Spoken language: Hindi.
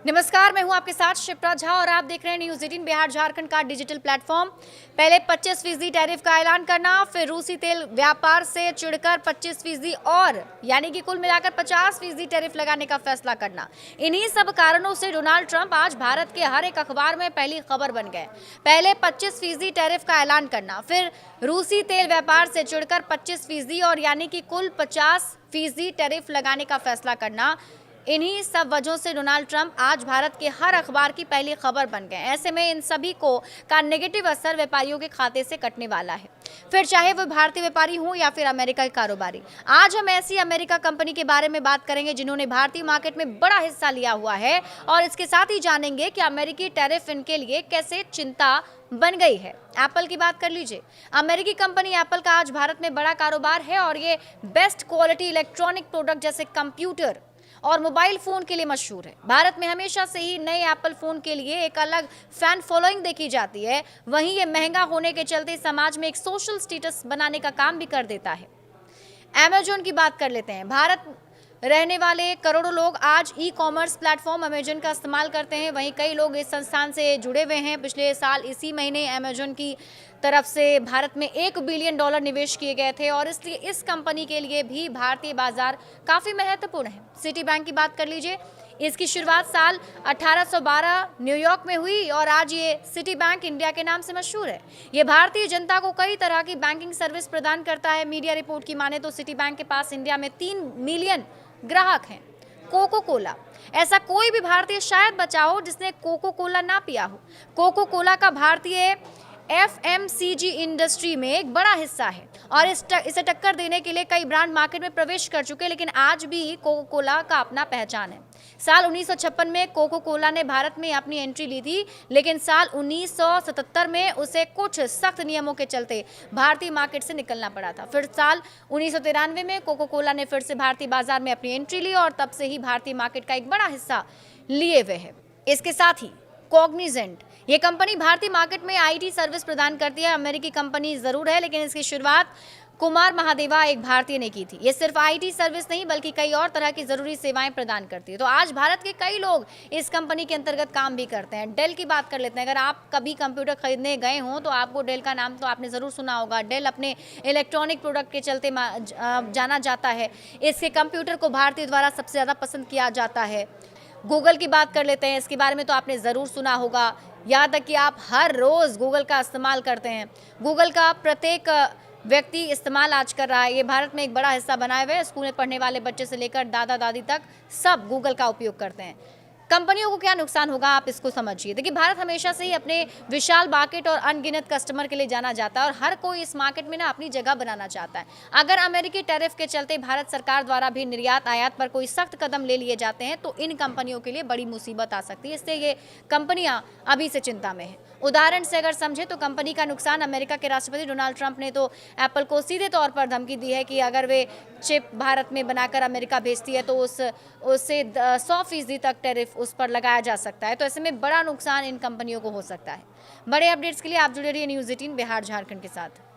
नमस्कार, मैं हूं आपके साथ शिप्रा झा और आप देख रहे हैं न्यूज़ 18 बिहार झारखंड का डिजिटल प्लेटफॉर्म। पहले 25% टैरिफ का ऐलान करना, फिर रूसी तेल व्यापार से चिढ़कर 25% और यानी कि कुल मिलाकर 50% टैरिफ लगाने का फैसला करना। इन्हीं सब कारणों से डोनाल्ड ट्रंप आज भारत के हर एक अखबार में पहली खबर बन गए। पहले 25% टैरिफ का ऐलान करना, फिर रूसी तेल व्यापार से चिढ़कर 25% और यानी कि कुल 50% टैरिफ लगाने का फैसला करना। इन्हीं सब वजहों से डोनाल्ड ट्रंप आज भारत के हर अखबार की पहली खबर बन गए। ऐसे में इन सभी को का नेगेटिव असर व्यापारियों के खाते से कटने वाला है, फिर चाहे वो भारतीय व्यापारी हो या फिर अमेरिका के कारोबारी। आज हम ऐसी अमेरिका कंपनी के बारे में बात करेंगे जिन्होंने भारतीय मार्केट में बड़ा हिस्सा लिया हुआ है और इसके साथ ही जानेंगे कि अमेरिकी टैरिफ इनके लिए कैसे चिंता बन गई है। एप्पल की बात कर लीजिए। अमेरिकी कंपनी एप्पल का आज भारत में बड़ा कारोबार है और ये बेस्ट क्वालिटी इलेक्ट्रॉनिक प्रोडक्ट जैसे कंप्यूटर और मोबाइल फोन के लिए मशहूर है। भारत में हमेशा से ही नए एप्पल फोन के लिए एक अलग फैन फॉलोइंग देखी जाती है। वहीं ये महंगा होने के चलते समाज में एक सोशल स्टेटस बनाने का काम भी कर देता है। अमेजॉन की बात कर लेते हैं। भारत रहने वाले करोड़ों लोग आज ई कॉमर्स प्लेटफॉर्म अमेजन का इस्तेमाल करते हैं। वहीं कई लोग इस संस्थान से जुड़े हुए हैं। पिछले साल इसी महीने अमेजन की तरफ से भारत में $1 बिलियन निवेश किए गए थे और इसलिए इस कंपनी के लिए भी भारतीय बाजार काफ़ी महत्वपूर्ण है। सिटी बैंक की बात कर लीजिए। इसकी शुरुआत साल 1812 न्यूयॉर्क में हुई और आज ये सिटी बैंक इंडिया के नाम से मशहूर है। ये भारतीय जनता को कई तरह की बैंकिंग सर्विस प्रदान करता है। मीडिया रिपोर्ट की माने तो सिटी बैंक के पास इंडिया में 3 मिलियन ग्राहक हैं। कोको कोला, ऐसा कोई भी भारतीय शायद बचा हो जिसने कोको कोला ना पिया हो। कोको कोला का भारतीय FMCG इंडस्ट्री में एक बड़ा हिस्सा है और इसे टक्कर देने के लिए कई ब्रांड मार्केट में प्रवेश कर चुके हैं, लेकिन आज भी कोको कोला का अपना पहचान है। साल 1956 में कोको कोला ने भारत में अपनी एंट्री ली थी, लेकिन साल 1977 में उसे कुछ सख्त नियमों के चलते भारतीय मार्केट से निकलना पड़ा था। फिर साल 1993 में कोको कोला ने फिर से भारतीय बाजार में अपनी एंट्री ली और तब से ही भारतीय मार्केट का एक बड़ा हिस्सा लिए हुए है। इसके साथ ही कॉग्निजेंट, ये कंपनी भारतीय मार्केट में IT सर्विस प्रदान करती है। अमेरिकी कंपनी जरूर है, लेकिन इसकी शुरुआत कुमार महादेवा एक भारतीय ने की थी। ये सिर्फ IT सर्विस नहीं बल्कि कई और तरह की जरूरी सेवाएं प्रदान करती है। तो आज भारत के कई लोग इस कंपनी के अंतर्गत काम भी करते हैं। डेल की बात कर लेते हैं। अगर आप कभी कंप्यूटर खरीदने गए हों तो आपको डेल का नाम तो आपने जरूर सुना होगा। डेल अपने इलेक्ट्रॉनिक प्रोडक्ट के चलते जाना जाता है। इसके कंप्यूटर को भारतीय द्वारा सबसे ज्यादा पसंद किया जाता है। गूगल की बात कर लेते हैं। इसके बारे में तो आपने ज़रूर सुना होगा, यहाँ तक कि आप हर रोज़ गूगल का इस्तेमाल करते हैं। गूगल का प्रत्येक व्यक्ति इस्तेमाल आज कर रहा है। ये भारत में एक बड़ा हिस्सा बनाए हुए है। स्कूल में पढ़ने वाले बच्चे से लेकर दादा दादी तक सब गूगल का उपयोग करते हैं। कंपनियों को क्या नुकसान होगा आप इसको समझिए। देखिए, भारत हमेशा से ही अपने विशाल मार्केट और अनगिनत कस्टमर के लिए जाना जाता है और हर कोई इस मार्केट में ना अपनी जगह बनाना चाहता है। अगर अमेरिकी टैरिफ के चलते भारत सरकार द्वारा भी निर्यात आयात पर कोई सख्त कदम ले लिए जाते हैं तो इन कंपनियों के लिए बड़ी मुसीबत आ सकती है। इससे ये कंपनियां अभी से चिंता में है। उदाहरण से अगर समझे तो कंपनी का नुकसान, अमेरिका के राष्ट्रपति डोनाल्ड ट्रंप ने तो एप्पल को सीधे तौर पर धमकी दी है कि अगर वे चिप भारत में बनाकर अमेरिका भेजती है तो उससे 100% तक टैरिफ उस पर लगाया जा सकता है। तो ऐसे में बड़ा नुकसान इन कंपनियों को हो सकता है। बड़े अपडेट्स के लिए आप जुड़े रहिए न्यूज़ 18 बिहार झारखंड के साथ।